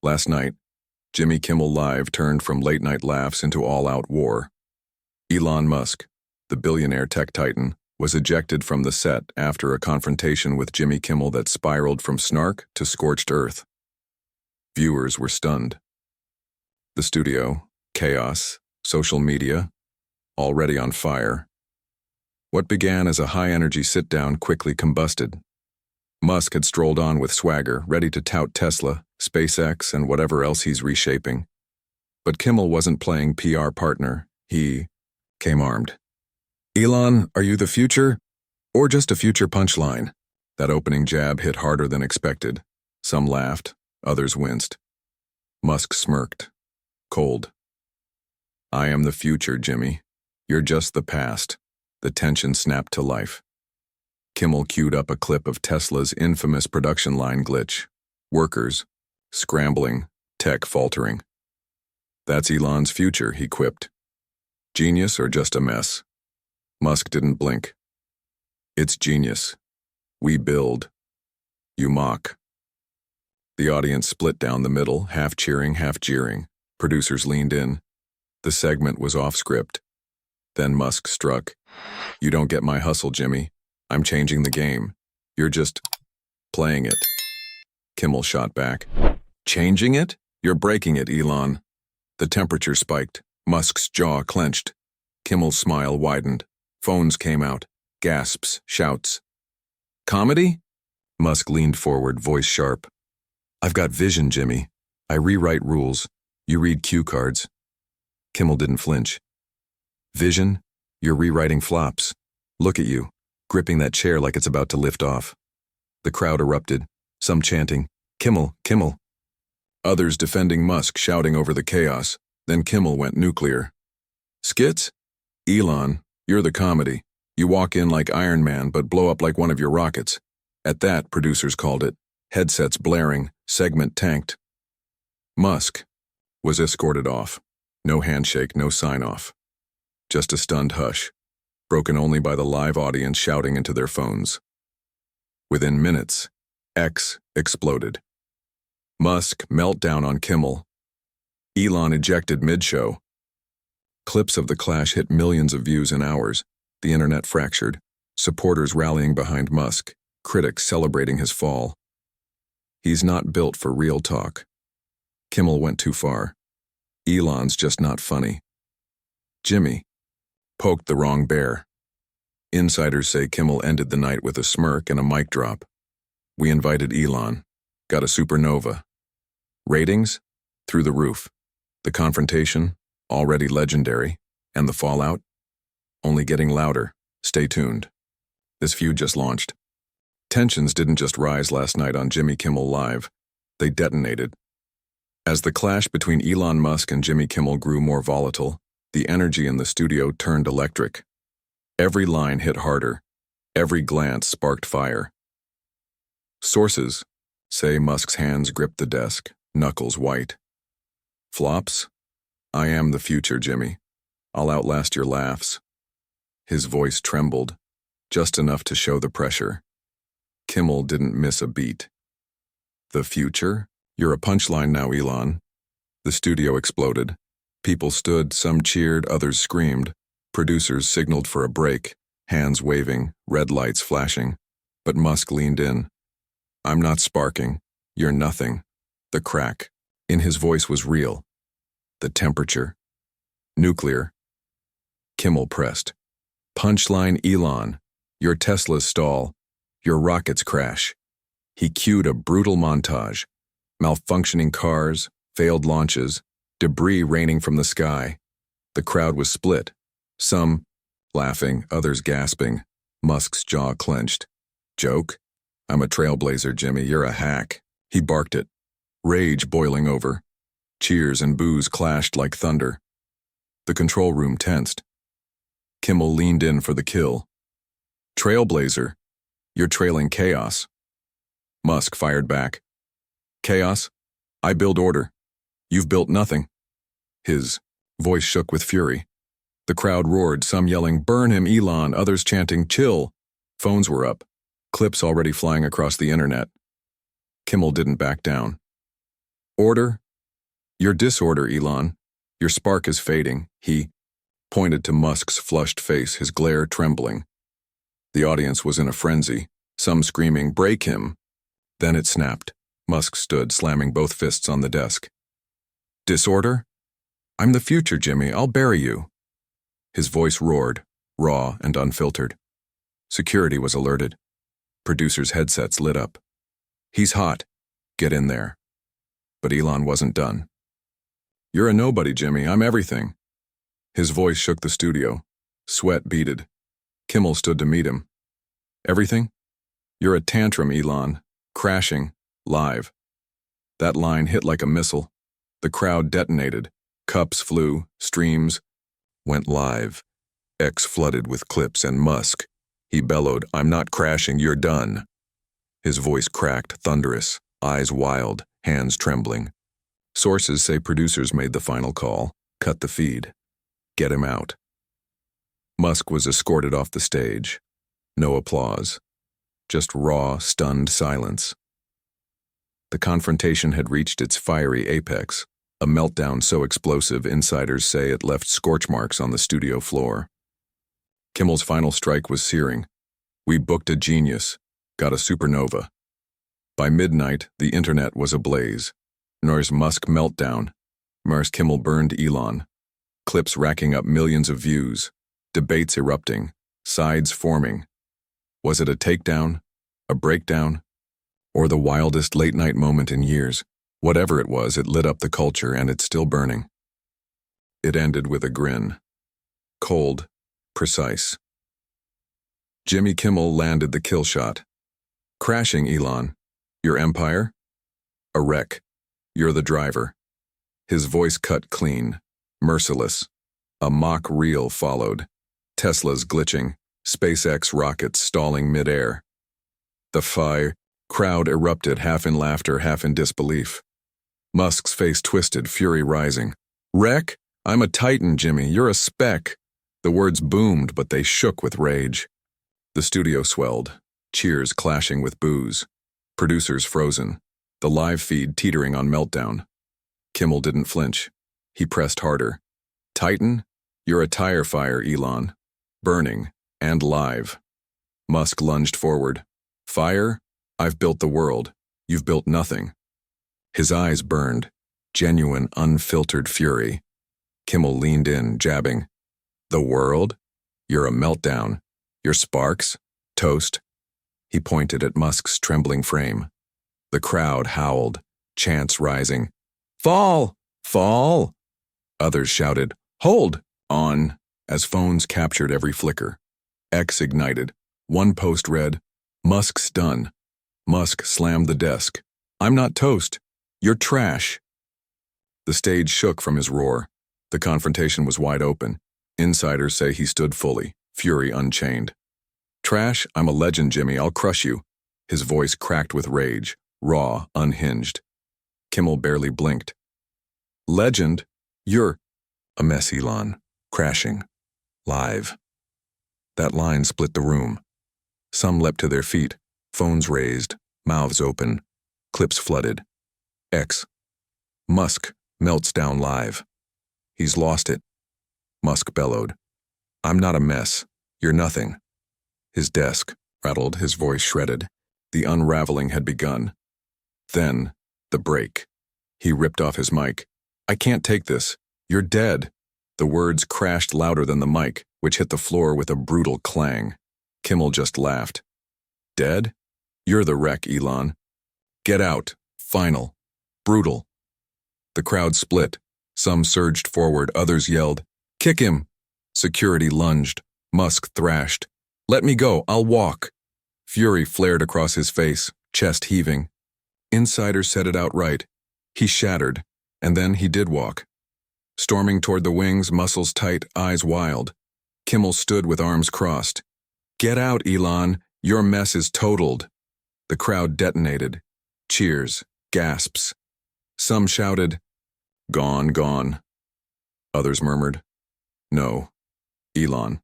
Last night, Jimmy Kimmel Live turned from late-night laughs into all-out war. Elon Musk, the billionaire tech titan, was ejected from the set after a confrontation with Jimmy Kimmel that spiraled from snark to scorched earth. Viewers were stunned. The studio, chaos, social media, already on fire. What began as a high-energy sit-down quickly combusted. Musk had strolled on with swagger, ready to tout Tesla, SpaceX, and whatever else he's reshaping. But Kimmel wasn't playing PR partner. He came armed. "Elon, are you the future? Or just a future punchline?" That opening jab hit harder than expected. Some laughed, others winced. Musk smirked. Cold. "I am the future, Jimmy. You're just the past." The tension snapped to life. Kimmel queued up a clip of Tesla's infamous production line glitch. Workers, scrambling, tech faltering. "That's Elon's future," he quipped. "Genius or just a mess?" Musk didn't blink. "It's genius. We build. You mock." The audience split down the middle, half cheering, half jeering. Producers leaned in. The segment was off script. Then Musk struck. "You don't get my hustle, Jimmy. I'm changing the game. You're just playing it." Kimmel shot back. "Changing it? You're breaking it, Elon." The temperature spiked. Musk's jaw clenched. Kimmel's smile widened. Phones came out. Gasps, shouts. "Comedy?" Musk leaned forward, voice sharp. "I've got vision, Jimmy. I rewrite rules. You read cue cards." Kimmel didn't flinch. "Vision? You're rewriting flops. Look at you, gripping that chair like it's about to lift off." The crowd erupted, some chanting, "Kimmel, Kimmel." Others defending Musk, shouting over the chaos. Then Kimmel went nuclear. "Skits? Elon, you're the comedy. You walk in like Iron Man but blow up like one of your rockets." At that, producers called it. Headsets blaring, segment tanked. Musk was escorted off. No handshake, no sign-off. Just a stunned hush, broken only by the live audience shouting into their phones. Within minutes, X exploded. Musk meltdown on Kimmel. Elon ejected mid-show. Clips of the clash hit millions of views in hours. The internet fractured. Supporters rallying behind Musk. Critics celebrating his fall. He's not built for real talk. Kimmel went too far. Elon's just not funny. Jimmy poked the wrong bear. Insiders say Kimmel ended the night with a smirk and a mic drop. "We invited Elon. Got a supernova." Ratings? Through the roof. The confrontation? Already legendary. And the fallout? Only getting louder. Stay tuned. This feud just launched. Tensions didn't just rise last night on Jimmy Kimmel Live. They detonated. As the clash between Elon Musk and Jimmy Kimmel grew more volatile, the energy in the studio turned electric. Every line hit harder. Every glance sparked fire. Sources say Musk's hands gripped the desk, knuckles white. Flops? "I am the future, Jimmy. I'll outlast your laughs." His voice trembled, just enough to show the pressure. Kimmel didn't miss a beat. "The future? You're a punchline now, Elon." The studio exploded. People stood, some cheered, others screamed. Producers signaled for a break, hands waving, red lights flashing. But Musk leaned in. "I'm not sparking. You're nothing." The crack in his voice was real. The temperature. Nuclear. Kimmel pressed. "Punchline, Elon. Your Teslas stall. Your rockets crash." He cued a brutal montage. Malfunctioning cars, failed launches, debris raining from the sky. The crowd was split. Some laughing, others gasping. Musk's jaw clenched. "Joke? I'm a trailblazer, Jimmy. You're a hack." He barked it. Rage boiling over. Cheers and boos clashed like thunder. The control room tensed. Kimmel leaned in for the kill. "Trailblazer? You're trailing chaos." Musk fired back. "Chaos? I build order. You've built nothing." His voice shook with fury. The crowd roared, some yelling, "Burn him, Elon," others chanting, "Chill." Phones were up, clips already flying across the internet. Kimmel didn't back down. Order? Your disorder, Elon. Your spark is fading, he pointed to Musk's flushed face, his glare trembling. The audience was in a frenzy, some screaming, "Break him!" Then it snapped. Musk stood, slamming both fists on the desk. Disorder? I'm the future, Jimmy. I'll bury you. His voice roared, raw and unfiltered. Security was alerted. Producers' headsets lit up. He's hot. Get in there. But Elon wasn't done. You're a nobody, Jimmy. I'm everything. His voice shook the studio. Sweat beaded. Kimmel stood to meet him. Everything? You're a tantrum, Elon. Crashing. Live. That line hit like a missile. The crowd detonated. Cups flew. Streams went live. X flooded with clips and Musk. He bellowed, "I'm not crashing, you're done." His voice cracked, thunderous, eyes wild, hands trembling. Sources say producers made the final call. Cut the feed. Get him out. Musk was escorted off the stage. No applause. Just raw, stunned silence. The confrontation had reached its fiery apex, a meltdown so explosive insiders say it left scorch marks on the studio floor. Kimmel's final strike was searing. We booked a genius, got a supernova. By midnight, the internet was ablaze. Nors Musk meltdown. Mars Kimmel burned Elon. Clips racking up millions of views. Debates erupting. Sides forming. Was it a takedown? A breakdown? Or the wildest late-night moment in years? Whatever it was, it lit up the culture, and it's still burning. It ended with a grin. Cold. Precise. Jimmy Kimmel landed the kill shot. Crashing, Elon. Your empire? A wreck. You're the driver. His voice cut clean. Merciless. A mock reel followed. Teslas glitching. SpaceX rockets stalling midair. The fire crowd erupted, half in laughter, half in disbelief. Musk's face twisted, fury rising. Wreck? I'm a titan, Jimmy. You're a speck. The words boomed, but they shook with rage. The studio swelled, cheers clashing with boos. Producers frozen, the live feed teetering on meltdown. Kimmel didn't flinch. He pressed harder. Titan? You're a tire fire, Elon. Burning, and live. Musk lunged forward. Fire? I've built the world. You've built nothing. His eyes burned, genuine, unfiltered fury. Kimmel leaned in, jabbing. The world? You're a meltdown. Your sparks? Toast. He pointed at Musk's trembling frame. The crowd howled, chants rising. Fall! Fall! Others shouted, Hold! On! As phones captured every flicker. X ignited. One post read, Musk's done. Musk slammed the desk. I'm not toast. You're trash. The stage shook from his roar. The confrontation was wide open. Insiders say he stood fully, fury unchained. Trash? I'm a legend, Jimmy. I'll crush you. His voice cracked with rage, raw, unhinged. Kimmel barely blinked. Legend? You're a mess, Elon. Crashing. Live. That line split the room. Some leapt to their feet, phones raised, mouths open, clips flooded. X. Musk melts down live. He's lost it. Musk bellowed. I'm not a mess. You're nothing. His desk rattled, his voice shredded. The unraveling had begun. Then, the break. He ripped off his mic. I can't take this. You're dead. The words crashed louder than the mic, which hit the floor with a brutal clang. Kimmel just laughed. Dead? You're the wreck, Elon. Get out. Final. Brutal. The crowd split. Some surged forward, others yelled, Kick him! Security lunged. Musk thrashed. Let me go, I'll walk. Fury flared across his face, chest heaving. Insiders said it outright. He shattered, and then he did walk. Storming toward the wings, muscles tight, eyes wild. Kimmel stood with arms crossed. Get out, Elon. Your mess is totaled. The crowd detonated. Cheers, gasps. Some shouted, Gone, gone. Others murmured, No, Elon.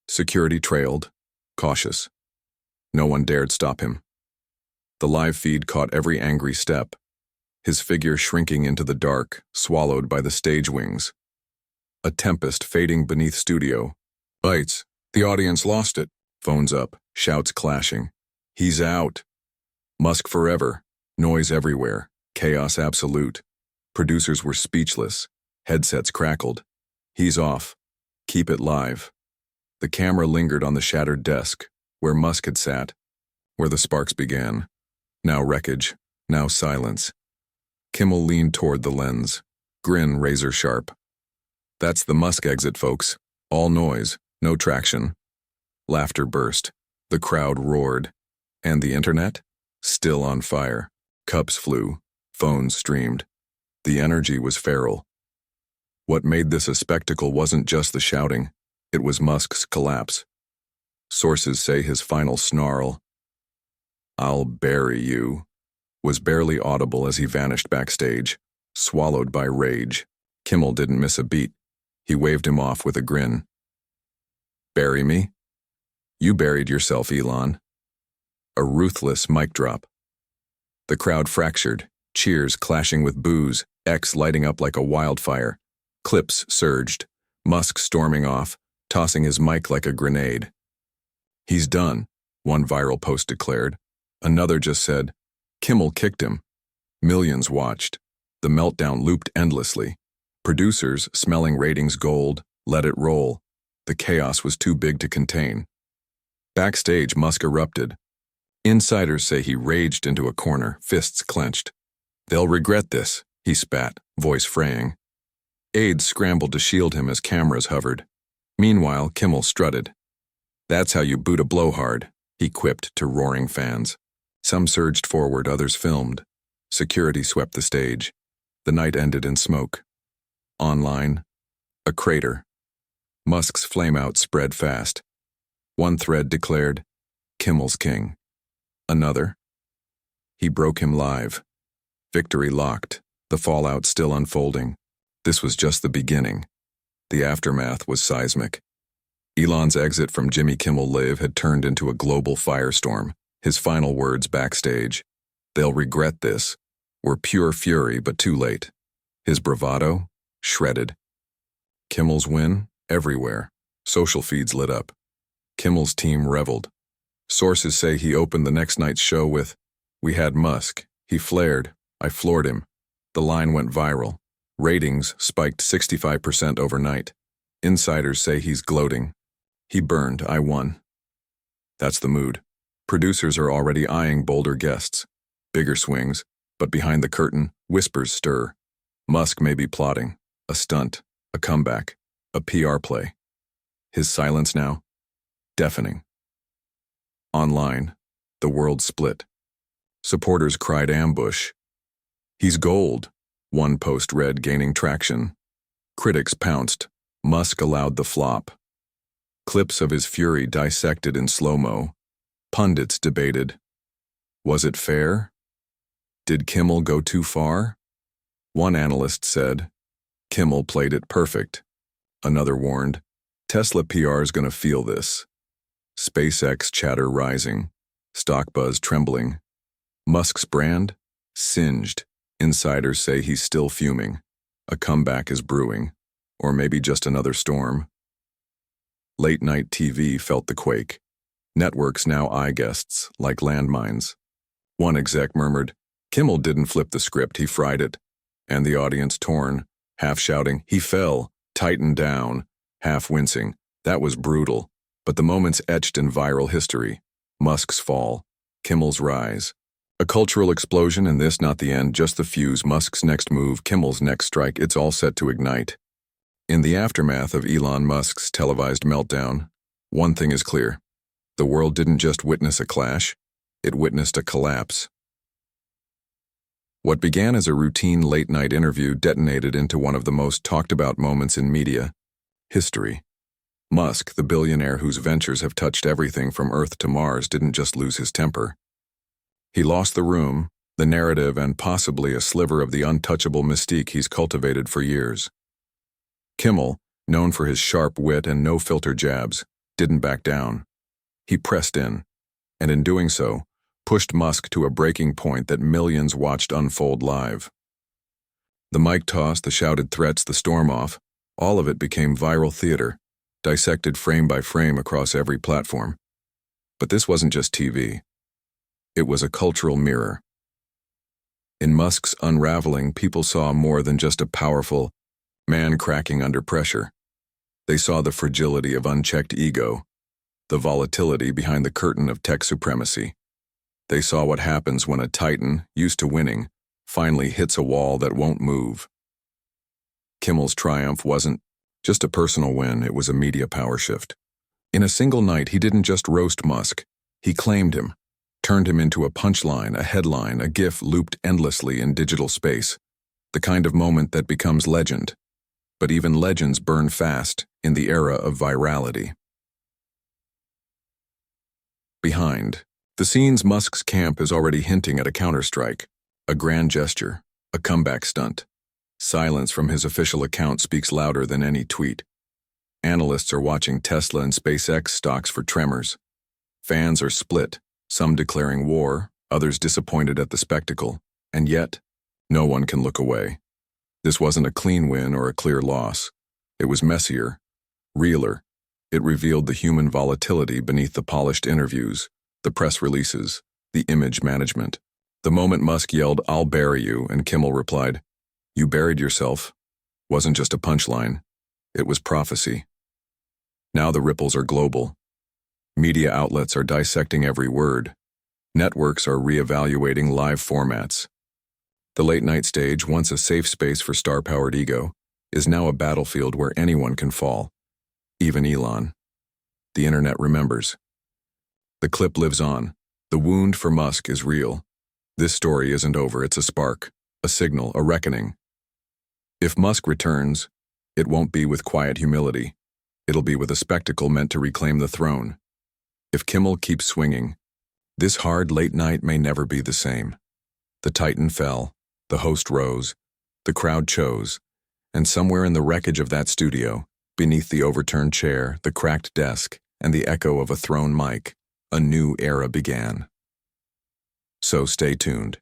Security trailed, cautious. No one dared stop him. The live feed caught every angry step. his figure shrinking into the dark, swallowed by the stage wings. A tempest fading beneath studio. Bites. The audience lost it. Phones up, shouts clashing. He's out. Musk forever. Noise everywhere. Chaos absolute. Producers were speechless. Headsets crackled. He's off. Keep it live. The camera lingered on the shattered desk, where Musk had sat, where the sparks began. Now wreckage, now silence. Kimmel leaned toward the lens, grin razor sharp. That's the Musk exit, folks. All noise, no traction. Laughter burst. The crowd roared. And the internet? Still on fire. Cups flew. Phones streamed. The energy was feral. What made this a spectacle wasn't just the shouting. It was Musk's collapse. Sources say his final snarl, "I'll bury you," was barely audible as he vanished backstage, swallowed by rage. Kimmel didn't miss a beat. He waved him off with a grin. "Bury me? You buried yourself, Elon." A ruthless mic drop. The crowd fractured, cheers clashing with boos, X lighting up like a wildfire. Clips surged, Musk storming off, tossing his mic like a grenade. "He's done," one viral post declared. Another just said, "Kimmel kicked him." Millions watched. The meltdown looped endlessly. Producers, smelling ratings gold, let it roll. The chaos was too big to contain. Backstage, Musk erupted. Insiders say he raged into a corner, fists clenched. "They'll regret this," he spat, voice fraying. Aides scrambled to shield him as cameras hovered. Meanwhile, Kimmel strutted. "That's how you boot a blowhard," he quipped to roaring fans. Some surged forward, others filmed. Security swept the stage. The night ended in smoke. Online, a crater. Musk's flameout spread fast. One thread declared, "Kimmel's king." Another, "He broke him live." Victory locked, the fallout still unfolding. This was just the beginning. The aftermath was seismic. Elon's exit from Jimmy Kimmel Live had turned into a global firestorm. His final words backstage, "They'll regret this," were pure fury but too late. His bravado, shredded. Kimmel's win, everywhere. Social feeds lit up. Kimmel's team reveled. Sources say he opened the next night's show with, "We had Musk. He flared. I floored him." The line went viral. Ratings spiked 65% overnight. Insiders say he's gloating. "He burned, I won." That's the mood. Producers are already eyeing bolder guests. Bigger swings, but behind the curtain, whispers stir. Musk may be plotting. A stunt, a comeback, a PR play. His silence now? Deafening. Online, the world split. Supporters cried ambush. "He's gold," one post read, gaining traction. Critics pounced. Musk allowed the flop. Clips of his fury dissected in slow-mo. Pundits debated. Was it fair? Did Kimmel go too far? One analyst said, "Kimmel played it perfect." Another warned, "Tesla PR's gonna feel this." SpaceX chatter rising. Stock buzz trembling. Musk's brand? Singed. Insiders say he's still fuming. A comeback is brewing. Or maybe just another storm. Late-night TV felt the quake. Networks now eye guests, like landmines. One exec murmured, "Kimmel didn't flip the script, he fried it." And the audience torn, half shouting, "He fell, tightened down," half wincing. That was brutal. But the moments etched in viral history. Musk's fall. Kimmel's rise. A cultural explosion, and this not the end, just the fuse. Musk's next move, Kimmel's next strike, it's all set to ignite. In the aftermath of Elon Musk's televised meltdown, one thing is clear. The world didn't just witness a clash, it witnessed a collapse. What began as a routine late-night interview detonated into one of the most talked-about moments in media history. Musk, the billionaire whose ventures have touched everything from Earth to Mars, didn't just lose his temper. He lost the room, the narrative, and possibly a sliver of the untouchable mystique he's cultivated for years. Kimmel, known for his sharp wit and no-filter jabs, didn't back down. He pressed in, and in doing so, pushed Musk to a breaking point that millions watched unfold live. The mic toss, the shouted threats, the storm off, all of it became viral theater, dissected frame by frame across every platform. But this wasn't just TV. It was a cultural mirror. In Musk's unraveling, people saw more than just a powerful man cracking under pressure. They saw the fragility of unchecked ego, the volatility behind the curtain of tech supremacy. They saw what happens when a titan, used to winning, finally hits a wall that won't move. Kimmel's triumph wasn't just a personal win, it was a media power shift. In a single night, he didn't just roast Musk, he claimed him, turned him into a punchline, a headline, a gif looped endlessly in digital space, the kind of moment that becomes legend. But even legends burn fast in the era of virality. Behind the scenes, Musk's camp is already hinting at a counterstrike, a grand gesture, a comeback stunt. Silence from his official account speaks louder than any tweet. Analysts are watching Tesla and SpaceX stocks for tremors. Fans are split, some declaring war, others disappointed at the spectacle, and yet, no one can look away. This wasn't a clean win or a clear loss. It was messier, realer. It revealed the human volatility beneath the polished interviews, the press releases, the image management. The moment Musk yelled, "I'll bury you," and Kimmel replied, "You buried yourself," wasn't just a punchline. It was prophecy. Now the ripples are global. Media outlets are dissecting every word. Networks are reevaluating live formats. The late-night stage, once a safe space for star-powered ego, is now a battlefield where anyone can fall. Even Elon. The internet remembers. The clip lives on. The wound for Musk is real. This story isn't over, it's a spark, a signal, a reckoning. If Musk returns, it won't be with quiet humility. It'll be with a spectacle meant to reclaim the throne. If Kimmel keeps swinging, this hard late night may never be the same. The titan fell, the host rose, the crowd chose, and somewhere in the wreckage of that studio, beneath the overturned chair, the cracked desk, and the echo of a thrown mic, a new era began. So stay tuned.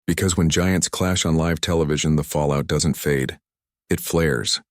Because when giants clash on live television, the fallout doesn't fade. It flares.